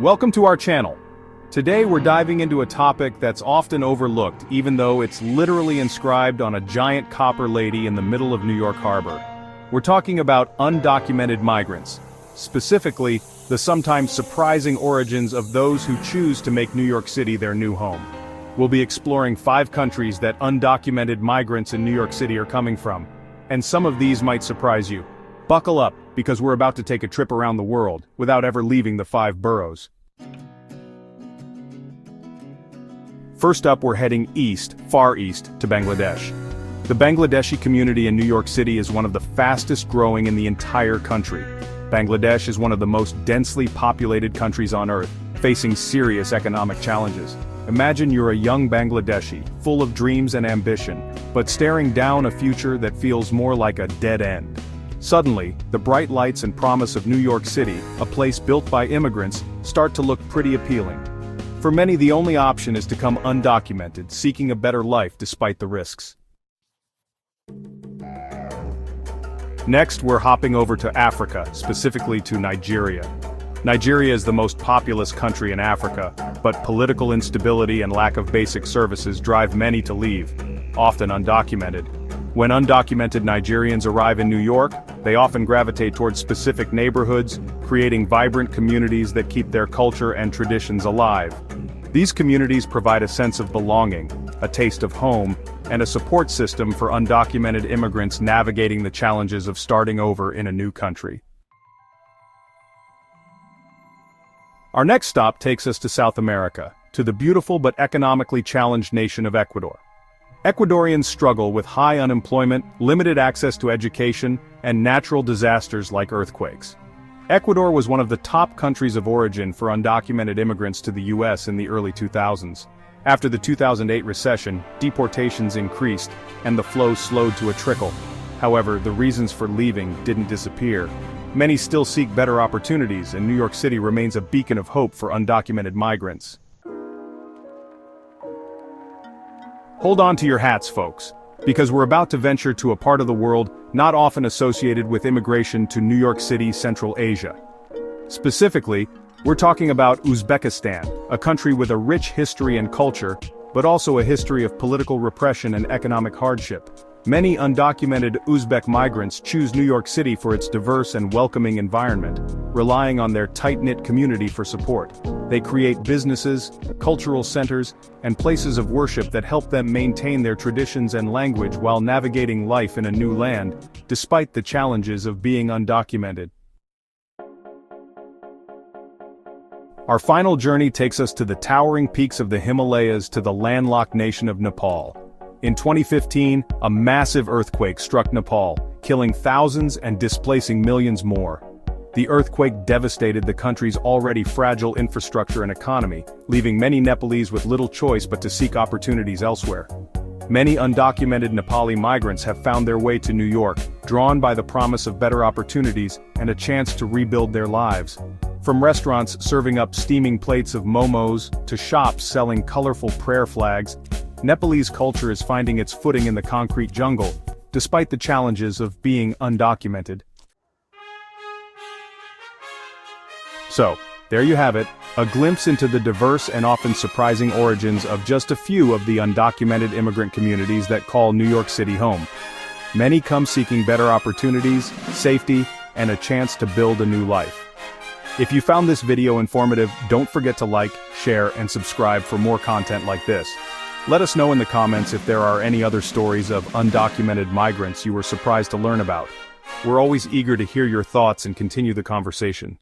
Welcome to our channel. Today we're diving into a topic that's often overlooked, even though it's literally inscribed on a giant copper lady in the middle of New York Harbor. We're talking about undocumented migrants, specifically the sometimes surprising origins of those who choose to make New York City their new home. We'll be exploring 5 countries that undocumented migrants in New York City are coming from, and some of these might surprise you. Buckle up, because we're about to take a trip around the world without ever leaving the 5 boroughs. First up, we're heading east, far east, to Bangladesh. The Bangladeshi community in New York City is one of the fastest growing in the entire country. Bangladesh is one of the most densely populated countries on Earth, facing serious economic challenges. Imagine you're a young Bangladeshi, full of dreams and ambition, but staring down a future that feels more like a dead end. Suddenly, the bright lights and promise of New York City, a place built by immigrants, start to look pretty appealing. For many, the only option is to come undocumented, seeking a better life despite the risks. Next, we're hopping over to Africa, specifically to Nigeria. Nigeria is the most populous country in Africa, but political instability and lack of basic services drive many to leave, often undocumented. When undocumented Nigerians arrive in New York, they often gravitate towards specific neighborhoods, creating vibrant communities that keep their culture and traditions alive. These communities provide a sense of belonging, a taste of home, and a support system for undocumented immigrants navigating the challenges of starting over in a new country. Our next stop takes us to South America, to the beautiful but economically challenged nation of Ecuador. Ecuadorians struggle with high unemployment, limited access to education, and natural disasters like earthquakes. Ecuador was one of the top countries of origin for undocumented immigrants to the US in the early 2000s. After the 2008 recession, deportations increased, and the flow slowed to a trickle. However, the reasons for leaving didn't disappear. Many still seek better opportunities, and New York City remains a beacon of hope for undocumented migrants. Hold on to your hats, folks, because we're about to venture to a part of the world not often associated with immigration to New York City, Central Asia. Specifically, we're talking about Uzbekistan, a country with a rich history and culture, but also a history of political repression and economic hardship. Many undocumented Uzbek migrants choose New York City for its diverse and welcoming environment, relying on their tight-knit community for support. They create businesses, cultural centers, and places of worship that help them maintain their traditions and language while navigating life in a new land, despite the challenges of being undocumented. Our final journey takes us to the towering peaks of the Himalayas to the landlocked nation of Nepal. In 2015, a massive earthquake struck Nepal, killing thousands and displacing millions more. The earthquake devastated the country's already fragile infrastructure and economy, leaving many Nepalese with little choice but to seek opportunities elsewhere. Many undocumented Nepali migrants have found their way to New York, drawn by the promise of better opportunities and a chance to rebuild their lives. From restaurants serving up steaming plates of momos to shops selling colorful prayer flags, Nepalese culture is finding its footing in the concrete jungle, despite the challenges of being undocumented. So, there you have it, a glimpse into the diverse and often surprising origins of just a few of the undocumented immigrant communities that call New York City home. Many come seeking better opportunities, safety, and a chance to build a new life. If you found this video informative, don't forget to like, share, and subscribe for more content like this. Let us know in the comments if there are any other stories of undocumented migrants you were surprised to learn about. We're always eager to hear your thoughts and continue the conversation.